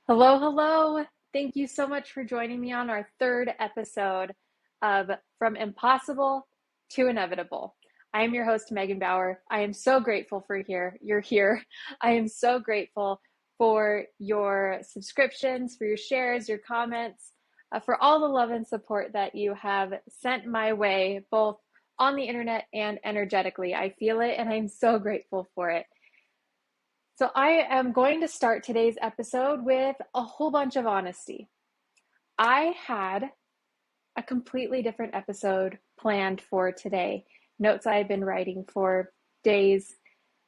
Hello, hello. Thank you so much for joining me on our third episode of From Impossible to Inevitable. I am your host, Megan Bauer. I am so grateful you're here. I am so grateful for your subscriptions, for your shares, your comments, for all the love and support that you have sent my way, both on the internet and energetically. I feel it and I'm so grateful for it. So, I am going to start today's episode with a whole bunch of honesty. I had a completely different episode planned for today. Notes I had been writing for days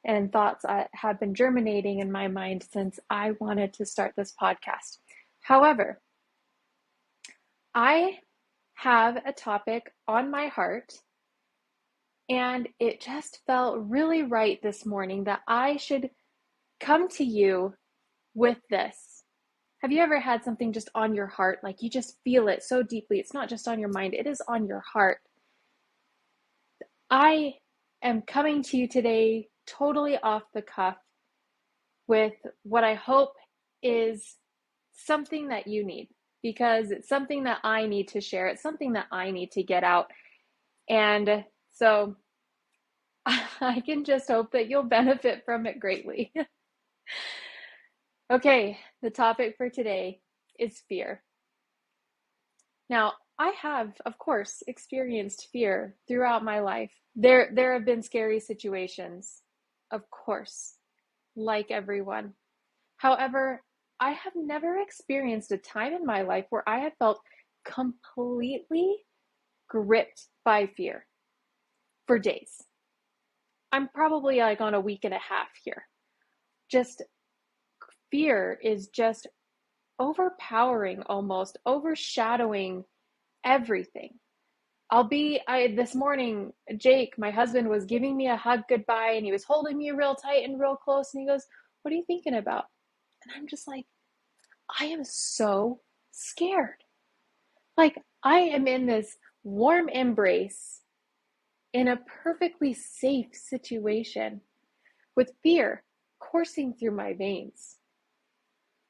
and thoughts have been germinating in my mind since I wanted to start this podcast. However, I have a topic on my heart, and it just felt really right this morning that I should come to you with this. Have you ever had something just on your heart, like you just feel it so deeply? It's not just on your mind, it is on your heart. I am coming to you today totally off the cuff with what I hope is something that you need, because it's something that I need to share. It's something that I need to get out. And so I can just hope that you'll benefit from it greatly. Okay, the topic for today is fear. Now, I have, of course, experienced fear throughout my life. There have been scary situations, of course, like everyone. However, I have never experienced a time in my life where I have felt completely gripped by fear for days. I'm probably like on a week and a half here. Just fear is just overpowering, almost overshadowing everything. This morning, Jake, my husband, was giving me a hug goodbye, and he was holding me real tight and real close, and he goes, "What are you thinking about?" And I'm just like, I am so scared. Like, I am in this warm embrace in a perfectly safe situation with fear coursing through my veins.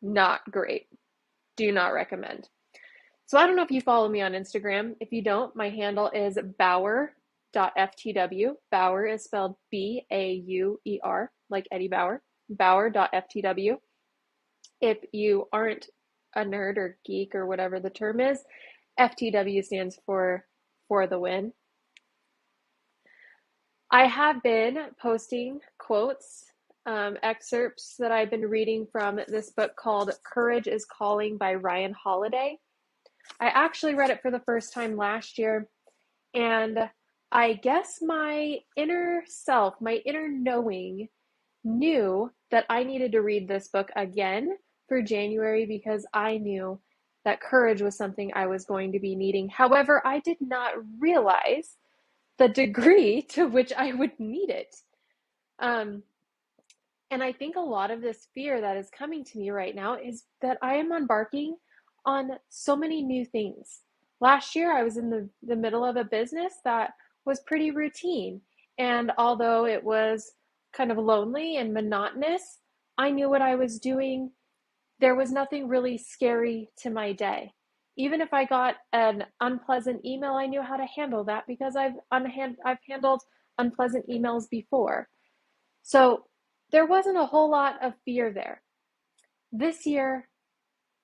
Not great. Do not recommend. So I don't know if you follow me on Instagram. If you don't, my handle is bauer.ftw. Bauer is spelled Bauer, like Eddie Bauer. Bauer.ftw. If you aren't a nerd or geek or whatever the term is, FTW stands for the win. I have been posting quotes, excerpts that I've been reading from this book called Courage is Calling by Ryan Holiday. I actually read it for the first time last year, and I guess my inner self, my inner knowing, knew that I needed to read this book again for January because I knew that courage was something I was going to be needing. However, I did not realize the degree to which I would need it. And I think a lot of this fear that is coming to me right now is that I am embarking on so many new things. Last year, I was in the middle of a business that was pretty routine. And although it was kind of lonely and monotonous, I knew what I was doing. There was nothing really scary to my day. Even if I got an unpleasant email, I knew how to handle that because I've handled unpleasant emails before. So there wasn't a whole lot of fear there. This year,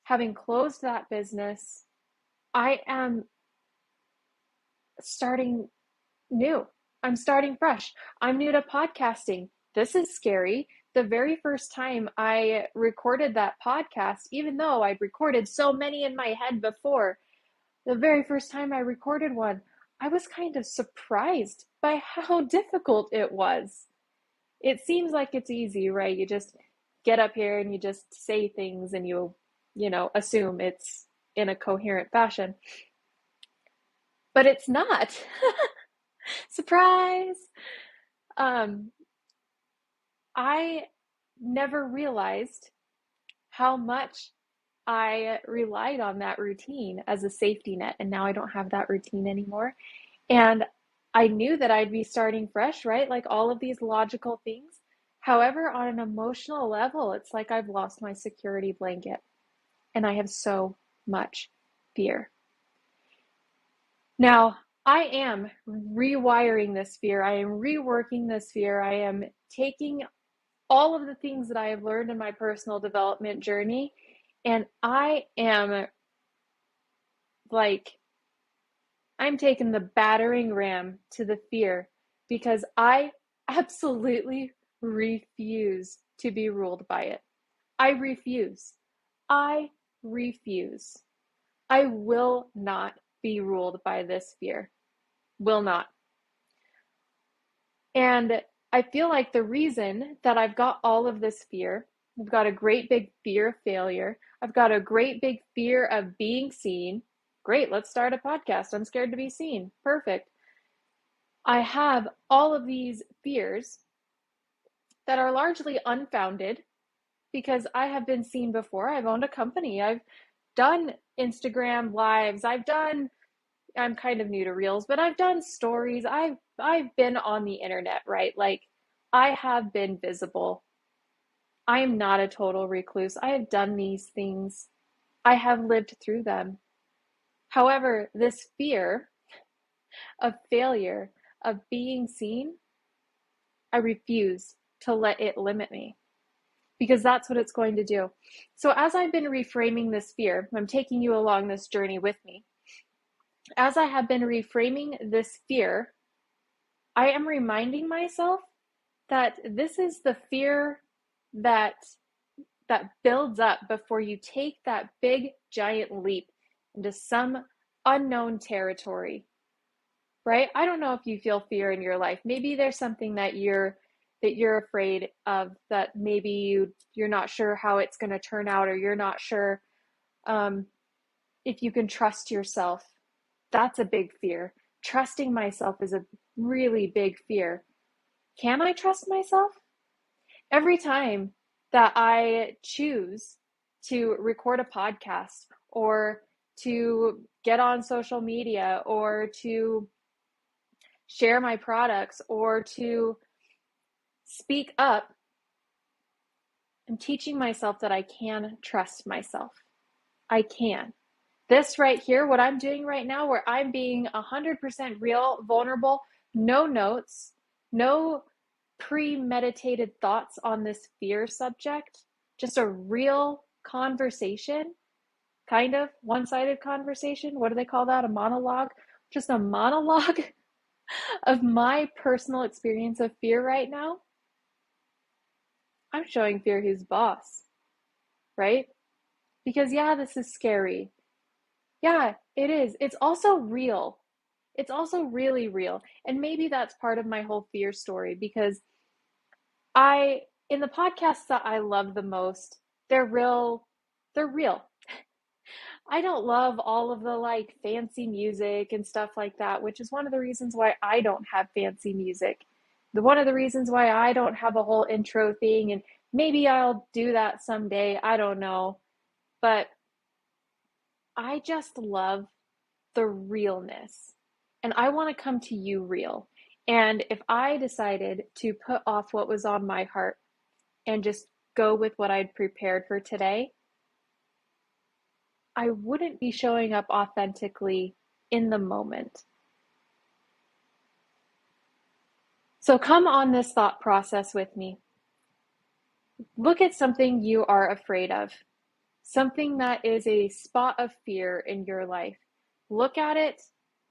having closed that business, I am starting new. I'm starting fresh. I'm new to podcasting. This is scary. The very first time I recorded that podcast, even though I'd recorded so many in my head before, the very first time I recorded one, I was kind of surprised by how difficult it was. It seems like it's easy, right? You just get up here and you just say things and assume it's in a coherent fashion. But it's not. Surprise! I never realized how much I relied on that routine as a safety net, and now I don't have that routine anymore. And I knew that I'd be starting fresh, right? Like all of these logical things. However, on an emotional level, it's like I've lost my security blanket. and I have so much fear. Now, I am rewiring this fear. I am reworking this fear. I am taking all of the things that I have learned in my personal development journey, and I'm taking the battering ram to the fear because I absolutely refuse to be ruled by it. I refuse. I refuse. I will not be ruled by this fear. Will not. And I feel like the reason that I've got all of this fear, I've got a great big fear of failure. I've got a great big fear of being seen. Great, let's start a podcast. I'm scared to be seen. Perfect. I have all of these fears that are largely unfounded because I have been seen before. I've owned a company. I've done Instagram lives. I'm kind of new to Reels, but I've done stories. I've been on the internet, right? Like I have been visible. I am not a total recluse. I have done these things. I have lived through them. However, this fear of failure, of being seen, I refuse to let it limit me because that's what it's going to do. So as I've been reframing this fear, I'm taking you along this journey with me. As I have been reframing this fear, I am reminding myself that this is the fear that builds up before you take that big giant leap into some unknown territory. Right? I don't know if you feel fear in your life. Maybe there's something that you're afraid of, that maybe you're not sure how it's going to turn out, or you're not sure if you can trust yourself. That's a big fear. Trusting myself is a really big fear. Can I trust myself? Every time that I choose to record a podcast or to get on social media or to share my products or to speak up, I'm teaching myself that I can trust myself. I can. This right here, what I'm doing right now, where I'm being 100% real, vulnerable, no notes, no premeditated thoughts on this fear subject, just a real conversation, kind of one-sided conversation. What do they call that? A monologue? Just a monologue of my personal experience of fear right now. I'm showing fear who's boss, right? Because yeah, this is scary. Yeah, it is. It's also real. It's also really real. And maybe that's part of my whole fear story because in the podcasts that I love the most, they're real. They're real. I don't love all of the like fancy music and stuff like that, which is one of the reasons why I don't have fancy music. One of the reasons why I don't have a whole intro thing, and maybe I'll do that someday. I don't know. But I just love the realness. And I want to come to you real. And if I decided to put off what was on my heart and just go with what I'd prepared for today, I wouldn't be showing up authentically in the moment. So come on this thought process with me. Look at something you are afraid of, something that is a spot of fear in your life. Look at it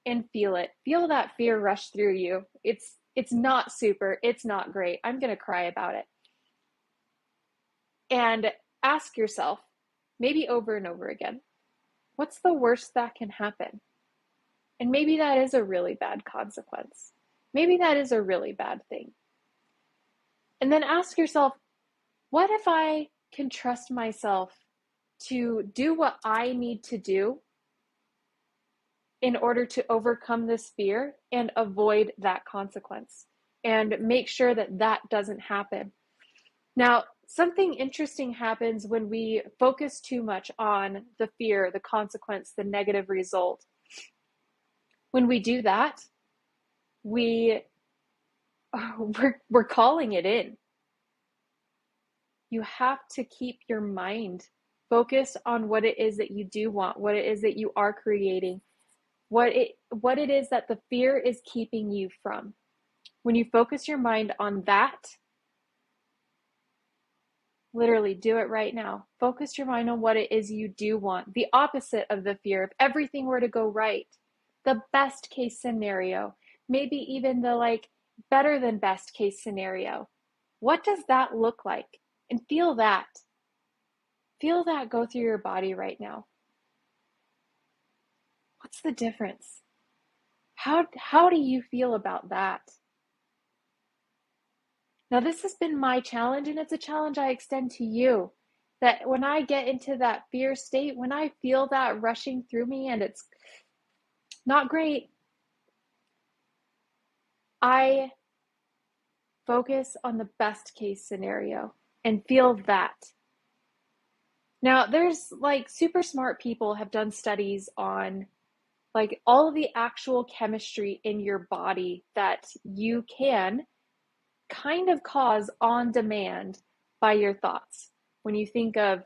and feel it. Feel that fear rush through you. It's not super, it's not great. I'm going to cry about it. And ask yourself, maybe over and over again, what's the worst that can happen? And maybe that is a really bad consequence. Maybe that is a really bad thing. And then ask yourself, what if I can trust myself to do what I need to do in order to overcome this fear and avoid that consequence and make sure that that doesn't happen? Now, something interesting happens when we focus too much on the fear, the consequence, the negative result. When we do that, we're calling it in. You have to keep your mind focus on what it is that you do want, what it is that you are creating, what it is that the fear is keeping you from. When you focus your mind on that, literally do it right now. Focus your mind on what it is you do want. The opposite of the fear. If everything were to go right, the best case scenario, maybe even the better than best case scenario. What does that look like? And feel that. Feel that go through your body right now. What's the difference? How do you feel about that? Now, this has been my challenge, and it's a challenge I extend to you. That when I get into that fear state, when I feel that rushing through me and it's not great, I focus on the best case scenario and feel that. Now, there's super smart people have done studies on all of the actual chemistry in your body that you can kind of cause on demand by your thoughts. When you think of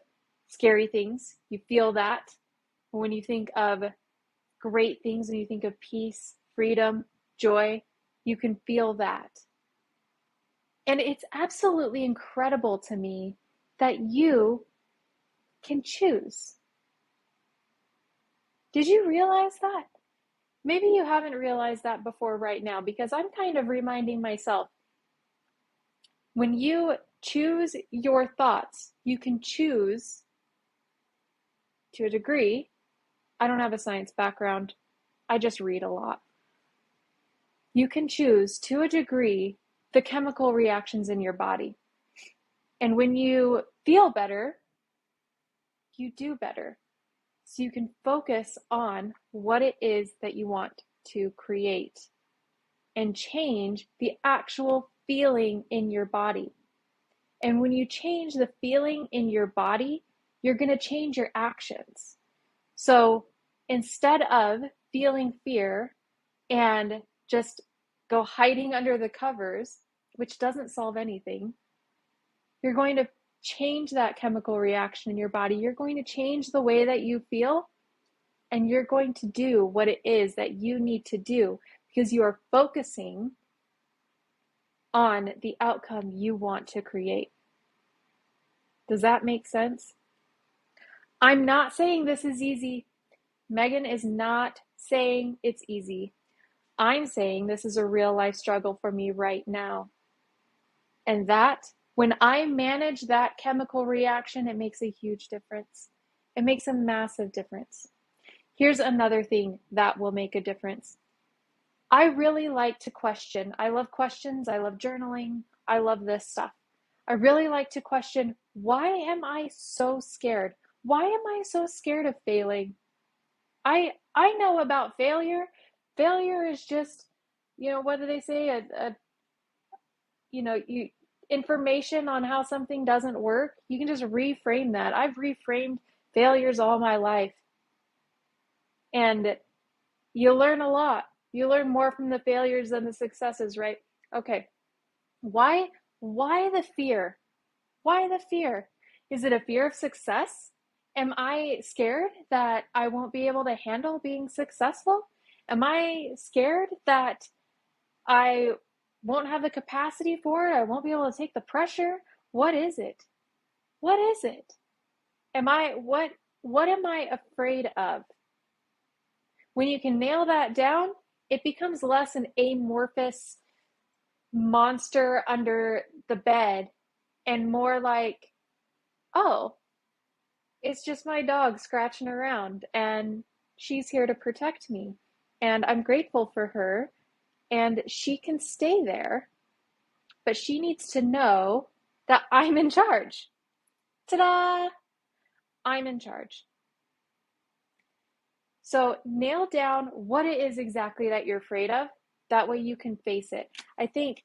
scary things, you feel that. When you think of great things, when you think of peace, freedom, joy, you can feel that. And it's absolutely incredible to me that you can choose. Did you realize that? Maybe you haven't realized that before right now, because I'm kind of reminding myself. When you choose your thoughts, you can choose to a degree. I don't have a science background. I just read a lot. You can choose to a degree the chemical reactions in your body. And when you feel better, you do better. So you can focus on what it is that you want to create and change the actual feeling in your body. And when you change the feeling in your body, you're going to change your actions. So instead of feeling fear and just go hiding under the covers, which doesn't solve anything, you're going to change that chemical reaction in your body. You're going to change the way that you feel, and you're going to do what it is that you need to do because you are focusing on the outcome you want to create. Does that make sense? I'm not saying this is easy. Megan is not saying it's easy. I'm saying this is a real life struggle for me right now. And that, when I manage that chemical reaction, it makes a huge difference. It makes a massive difference. Here's another thing that will make a difference. I really like to question. I love questions. I love journaling. I love this stuff. I really like to question, why am I so scared? Why am I so scared of failing? I know about failure. Failure is just, what do they say? Information on how something doesn't work. You can just reframe that. I've reframed failures all my life. And you learn a lot. You learn more from the failures than the successes, right? Okay. Why the fear? Why the fear? Is it a fear of success? Am I scared that I won't be able to handle being successful? Am I scared that I won't have the capacity for it? I won't be able to take the pressure? What is it? What is it? What am I afraid of? When you can nail that down, it becomes less an amorphous monster under the bed and more like, oh, it's just my dog scratching around and she's here to protect me. And I'm grateful for her and she can stay there, but she needs to know that I'm in charge. Ta-da! I'm in charge. So nail down what it is exactly that you're afraid of. That way you can face it. I think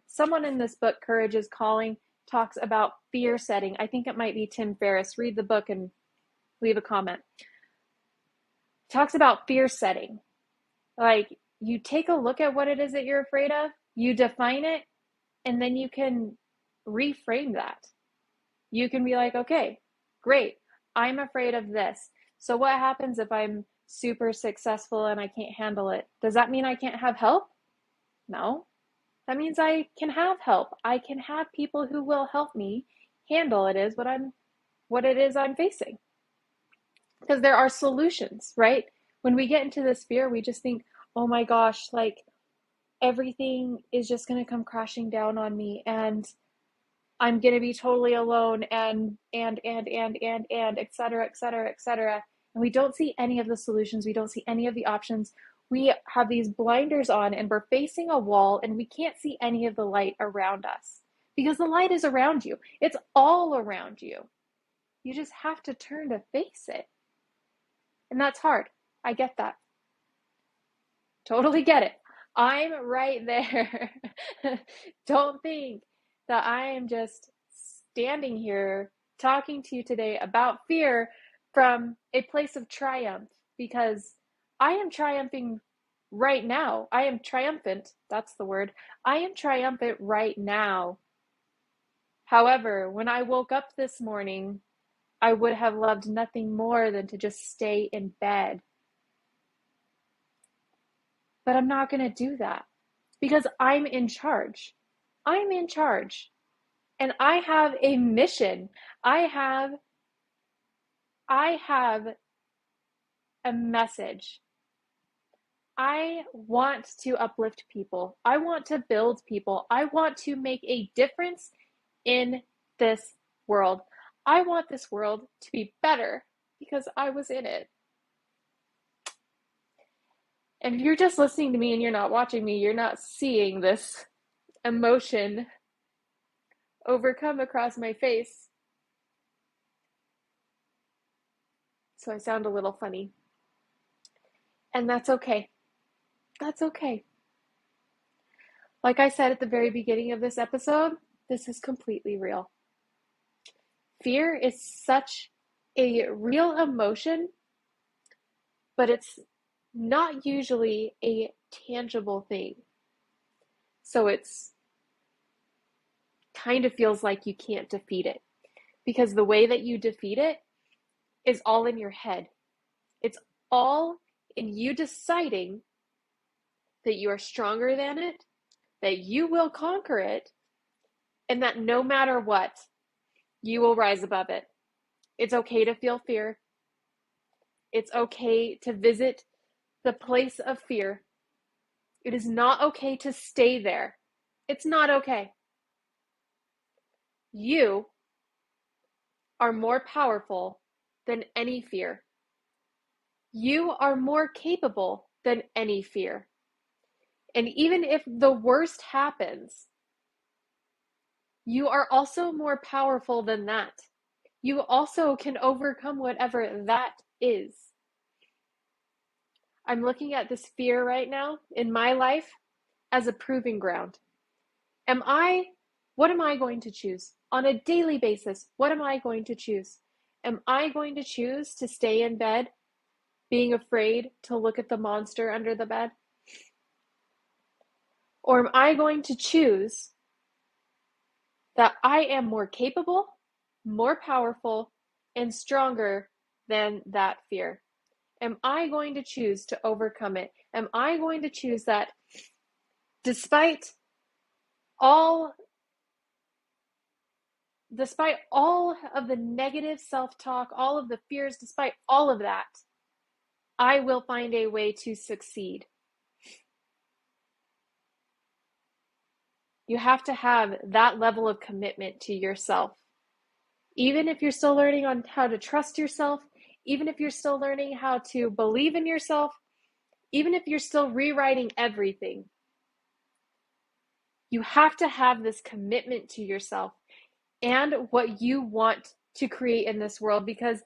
someone in this book, Courage is Calling, talks about fear setting. I think it might be Tim Ferriss. Read the book and leave a comment. Talks about fear setting. Like, you take a look at what it is that you're afraid of, you define it, and then you can reframe that. You can be like, okay, great. I'm afraid of this. So what happens if I'm super successful and I can't handle it? Does that mean I can't have help? No. That means I can have help. I can have people who will help me handle what it is I'm facing. Because there are solutions, right? When we get into this fear, we just think, "Oh my gosh, like everything is just going to come crashing down on me and I'm going to be totally alone and et cetera, et cetera, et cetera." And we don't see any of the solutions. We don't see any of the options. We have these blinders on and we're facing a wall and we can't see any of the light around us because the light is around you. It's all around you. You just have to turn to face it. And that's hard. I get that. Totally get it. I'm right there. Don't think that I am just standing here talking to you today about fear from a place of triumph because I am triumphing right now. I am triumphant. That's the word. I am triumphant right now. However, when I woke up this morning, I would have loved nothing more than to just stay in bed. But I'm not going to do that because I'm in charge. I'm in charge and I have a mission. I have a message. I want to uplift people. I want to build people. I want to make a difference in this world. I want this world to be better because I was in it. And if you're just listening to me and you're not watching me, you're not seeing this emotion overcome across my face. So I sound a little funny. And that's okay. That's okay. Like I said at the very beginning of this episode, this is completely real. Fear is such a real emotion, but it's not usually a tangible thing. So it's kind of feels like you can't defeat it because the way that you defeat it is all in your head. It's all in you deciding that you are stronger than it, that you will conquer it, and that no matter what, you will rise above it. It's okay to feel fear. It's okay to visit the place of fear. It is not okay to stay there. It's not okay. You are more powerful than any fear. You are more capable than any fear. And even if the worst happens, you are also more powerful than that. You also can overcome whatever that is. I'm looking at this fear right now in my life as a proving ground. What am I going to choose? On a daily basis, what am I going to choose? Am I going to choose to stay in bed, being afraid to look at the monster under the bed? Or am I going to choose that I am more capable, more powerful, and stronger than that fear? Am I going to choose to overcome it? Am I going to choose that despite all of the negative self-talk, all of the fears, despite all of that, I will find a way to succeed? You have to have that level of commitment to yourself. Even if you're still learning on how to trust yourself, even if you're still learning how to believe in yourself, even if you're still rewriting everything, you have to have this commitment to yourself and what you want to create in this world, because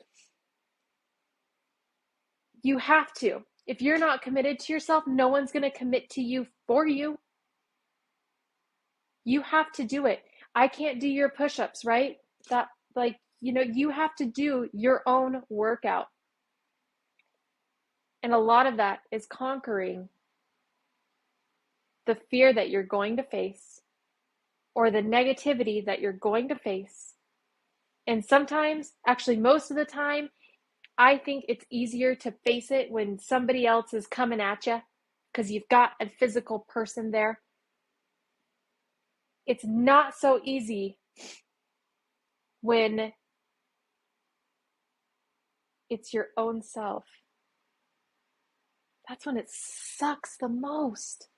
you have to. If you're not committed to yourself, no one's going to commit to you for you. You have to do it. I can't do your push-ups, right? You have to do your own workout. And a lot of that is conquering the fear that you're going to face or the negativity that you're going to face And sometimes, actually most of the time, I think it's easier to face it when somebody else is coming at you because you've got a physical person there. It's not so easy when it's your own self. That's when it sucks the most.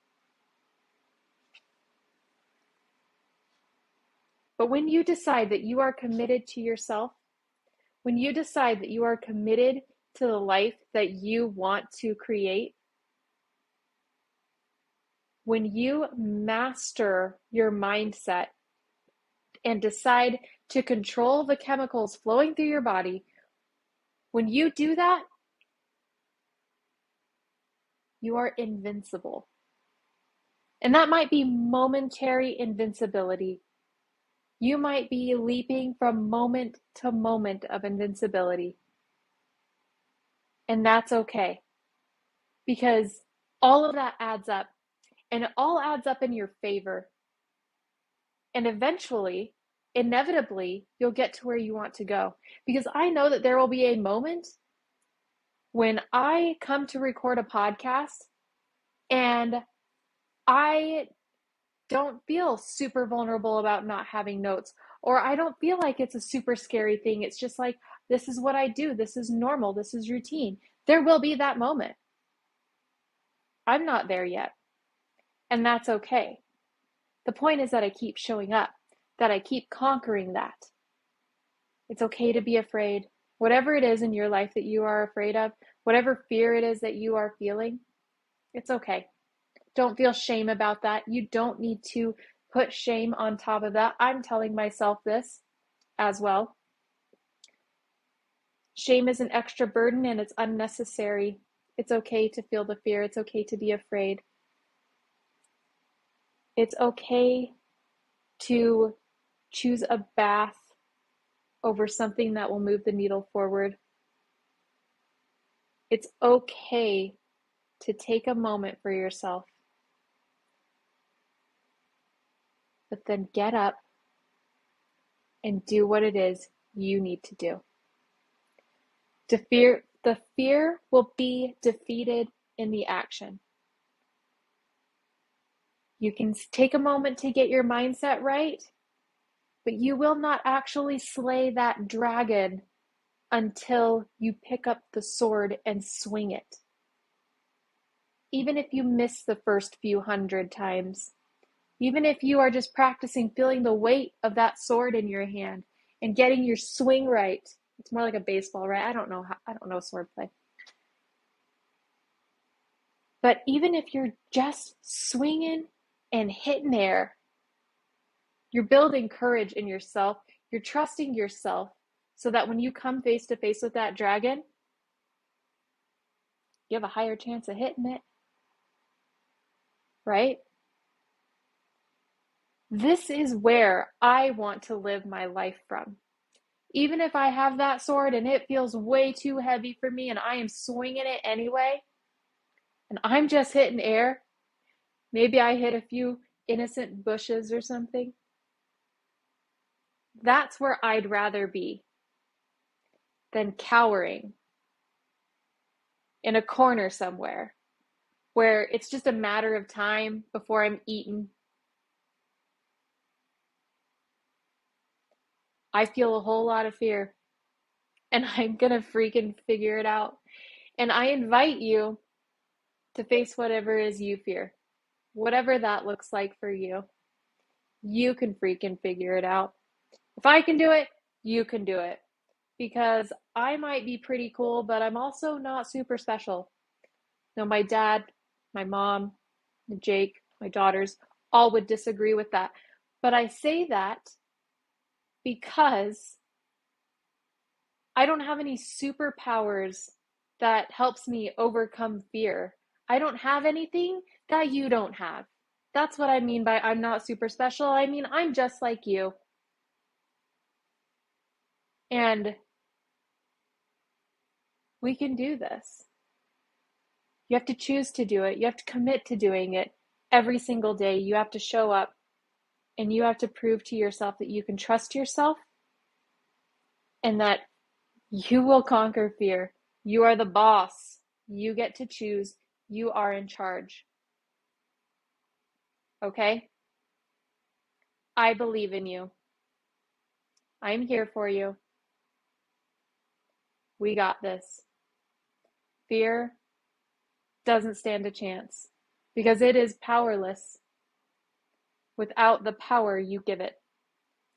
But when you decide that you are committed to yourself, when you decide that you are committed to the life that you want to create, when you master your mindset and decide to control the chemicals flowing through your body, when you do that, you are invincible. And that might be momentary invincibility. You might be leaping from moment to moment of invincibility. And that's okay. Because all of that adds up. And it all adds up in your favor. And eventually, inevitably, you'll get to where you want to go. Because I know that there will be a moment when I come to record a podcast and I don't feel super vulnerable about not having notes, or I don't feel like it's a super scary thing. It's just like, this is what I do. This is normal. This is routine. There will be that moment. I'm not there yet. And that's okay. The point is that I keep showing up, that I keep conquering that. It's okay to be afraid. Whatever it is in your life that you are afraid of, whatever fear it is that you are feeling, it's okay. Don't feel shame about that. You don't need to put shame on top of that. I'm telling myself this as well. Shame is an extra burden and it's unnecessary. It's okay to feel the fear. It's okay to be afraid. It's okay to choose a bath over something that will move the needle forward. It's okay to take a moment for yourself, but then get up and do what it is you need to do. The fear will be defeated in the action. You can take a moment to get your mindset right, but you will not actually slay that dragon until you pick up the sword and swing it. Even if you miss the first few 100 times, even if you are just practicing feeling the weight of that sword in your hand and getting your swing right. It's more like a baseball, right? I don't know swordplay. But even if you're just swinging and hitting air, you're building courage in yourself. You're trusting yourself so that when you come face to face with that dragon, you have a higher chance of hitting it. Right? This is where I want to live my life from. Even if I have that sword and it feels way too heavy for me and I am swinging it anyway, and I'm just hitting air, maybe I hit a few innocent bushes or something. That's where I'd rather be than cowering in a corner somewhere where it's just a matter of time before I'm eaten. I feel a whole lot of fear and I'm gonna freaking figure it out. And I invite you to face whatever it is you fear, whatever that looks like for you. You can freaking figure it out. If I can do it, you can do it. Because I might be pretty cool, but I'm also not super special. No, my dad, my mom, Jake, my daughters, all would disagree with that. But I say that because I don't have any superpowers that helps me overcome fear. I don't have anything that you don't have. That's what I mean by I'm not super special. I mean, I'm just like you. And we can do this. You have to choose to do it. You have to commit to doing it every single day. You have to show up and you have to prove to yourself that you can trust yourself and that you will conquer fear. You are the boss. You get to choose. You are in charge. Okay? I believe in you. I'm here for you. We got this. Fear doesn't stand a chance because it is powerless without the power you give it.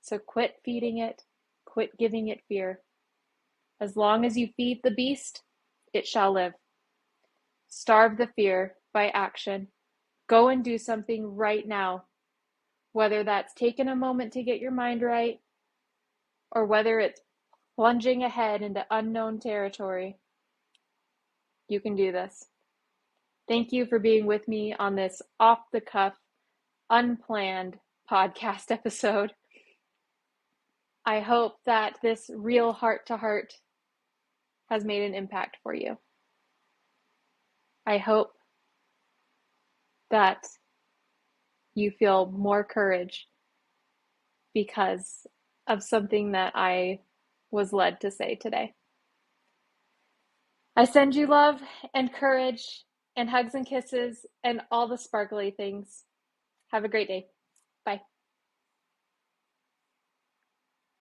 So quit feeding it. Quit giving it fear. As long as you feed the beast, it shall live. Starve the fear by action. Go and do something right now, whether that's taking a moment to get your mind right, or whether it's plunging ahead into unknown territory. You can do this. Thank you for being with me on this off-the-cuff, unplanned podcast episode. I hope that this real heart-to-heart has made an impact for you. I hope that you feel more courage because of something that I was led to say today. I send you love and courage and hugs and kisses and all the sparkly things. Have a great day. Bye.